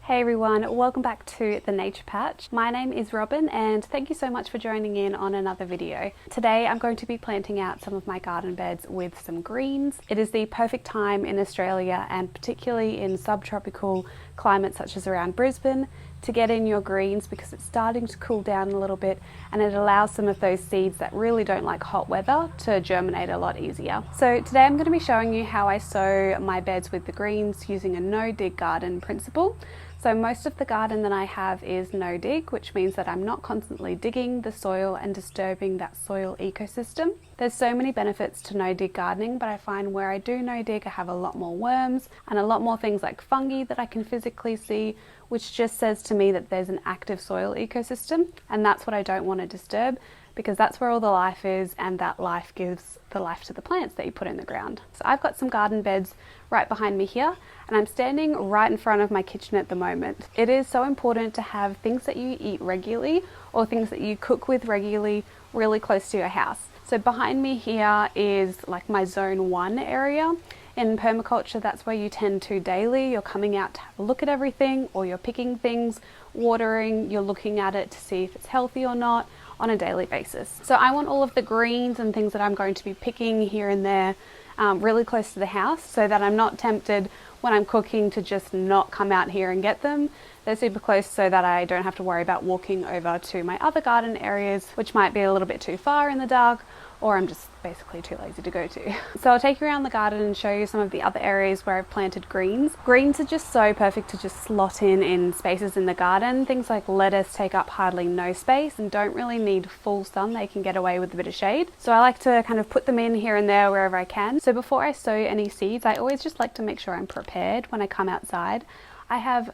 Hey everyone, welcome back to The Nature Patch. My name is Robyn and thank you so much for joining in on another video. Today I'm going to be planting out some of my garden beds with some greens. It is the perfect time in Australia and particularly in subtropical climates such as around Brisbane to get in your greens because it's starting to cool down a little bit and it allows some of those seeds that really don't like hot weather to germinate a lot easier. So today I'm going to be showing you how I sow my beds with the greens using a no-dig garden principle. So most of the garden that I have is no dig, which means that I'm not constantly digging the soil and disturbing that soil ecosystem. There's so many benefits to no dig gardening, but I find where I do no dig I have a lot more worms and a lot more things like fungi that I can physically see, which just says to me that there's an active soil ecosystem, and that's what I don't want to disturb, because that's where all the life is and that life gives the life to the plants that you put in the ground. So I've got some garden beds right behind me here and I'm standing right in front of my kitchen at the moment. It is so important to have things that you eat regularly or things that you cook with regularly really close to your house. So behind me here is like my zone 1 area. In permaculture, that's where you tend to daily. You're coming out to have a look at everything, or you're picking things, watering, you're looking at it to see if it's healthy or not on a daily basis. So I want all of the greens and things that I'm going to be picking here and there really close to the house so that I'm not tempted when I'm cooking to just not come out here and get them. They're super close so that I don't have to worry about walking over to my other garden areas, which might be a little bit too far in the dark, or I'm just basically too lazy to go to. So I'll take you around the garden and show you some of the other areas where I've planted greens. Greens are just so perfect to just slot in spaces in the garden. Things like lettuce take up hardly no space and don't really need full sun. They can get away with a bit of shade. So I like to kind of put them in here and there wherever I can. So before I sow any seeds, I always just like to make sure I'm prepared when I come outside. I have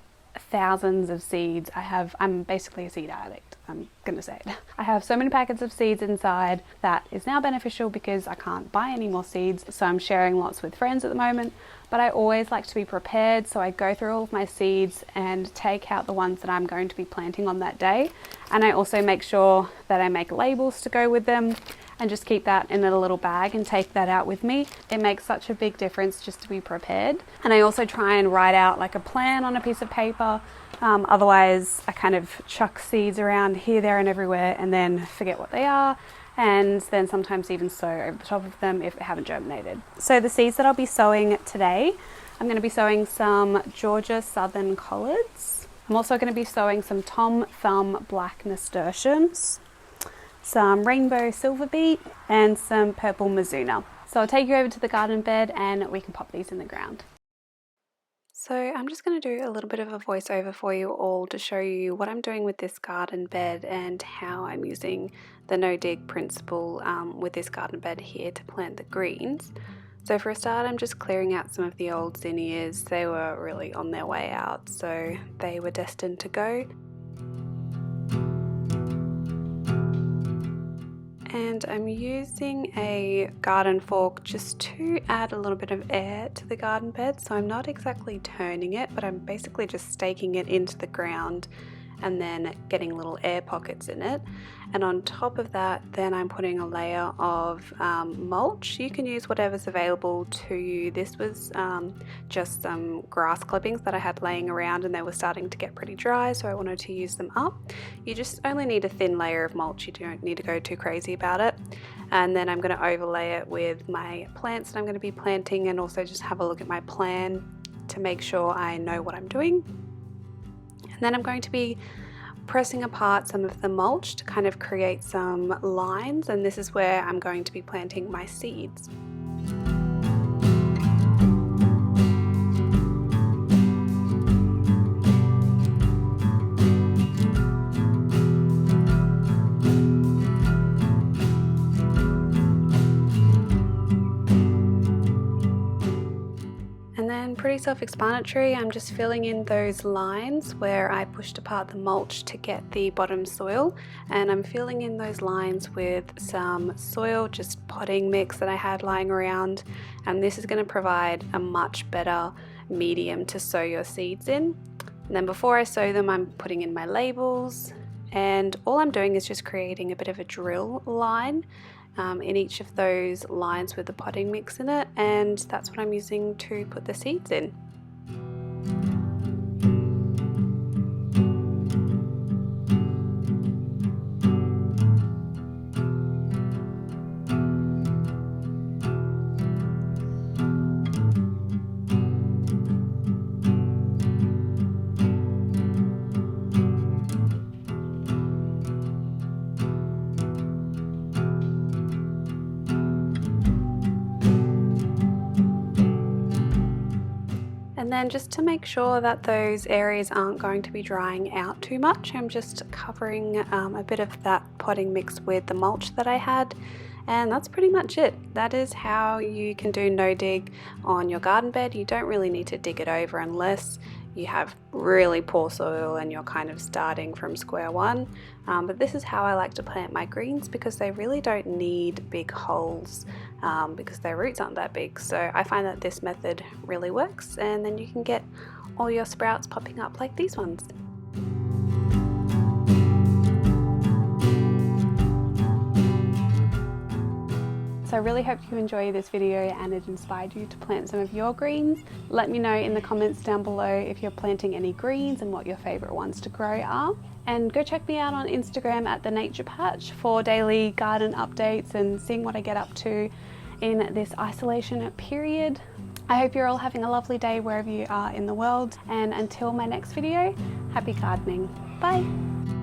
thousands of seeds. I'm basically a seed addict, I'm gonna say it. I have so many packets of seeds inside that is now beneficial because I can't buy any more seeds, so I'm sharing lots with friends at the moment. But I always like to be prepared, so I go through all of my seeds and take out the ones that I'm going to be planting on that day. And I also make sure that I make labels to go with them and just keep that in a little bag and take that out with me. It makes such a big difference just to be prepared. And I also try and write out like a plan on a piece of paper. Otherwise I kind of chuck seeds around here, there and everywhere and then forget what they are, and then sometimes even sow over the top of them if they haven't germinated. So the seeds that I'll be sowing today, I'm going to be sowing some Georgia Southern Collards. I'm also going to be sowing some Tom Thumb Black Nasturtiums, some Rainbow Silver Beet and some Purple Mizuna. So I'll take you over to the garden bed and we can pop these in the ground. So I'm just going to do a little bit of a voiceover for you all to show you what I'm doing with this garden bed and how I'm using the no dig principle with this garden bed here to plant the greens. So for a start, I'm just clearing out some of the old zinnias. They were really on their way out, so they were destined to go. And I'm using a garden fork just to add a little bit of air to the garden bed. So I'm not exactly turning it, but I'm basically just staking it into the ground and then getting little air pockets in it. And on top of that, then I'm putting a layer of mulch. You can use whatever's available to you. This was just some grass clippings that I had laying around and they were starting to get pretty dry, so I wanted to use them up. You just only need a thin layer of mulch. You don't need to go too crazy about it. And then I'm going to overlay it with my plants that I'm going to be planting and also just have a look at my plan to make sure I know what I'm doing. And then I'm going to be pressing apart some of the mulch to kind of create some lines, and this is where I'm going to be planting my seeds. Pretty self-explanatory. I'm just filling in those lines where I pushed apart the mulch to get the bottom soil, and I'm filling in those lines with some soil, just potting mix that I had lying around, and this is going to provide a much better medium to sow your seeds in. And then before I sow them, I'm putting in my labels, and all I'm doing is just creating a bit of a drill line in each of those lines with the potting mix in it, and that's what I'm using to put the seeds in. then just to make sure that those areas aren't going to be drying out too much, I'm just covering a bit of that potting mix with the mulch that I had. And that's pretty much it. That is how you can do no dig on your garden bed. You don't really need to dig it over unless you have really poor soil and you're kind of starting from square one. But this is how I like to plant my greens, because they really don't need big holes because their roots aren't that big. So I find that this method really works, and then you can get all your sprouts popping up like these ones. So I really hope you enjoy this video and it inspired you to plant some of your greens. Let me know in the comments down below if you're planting any greens and what your favourite ones to grow are. And go check me out on Instagram at The Nature Patch for daily garden updates and seeing what I get up to in this isolation period. I hope you're all having a lovely day wherever you are in the world, and until my next video, happy gardening. Bye!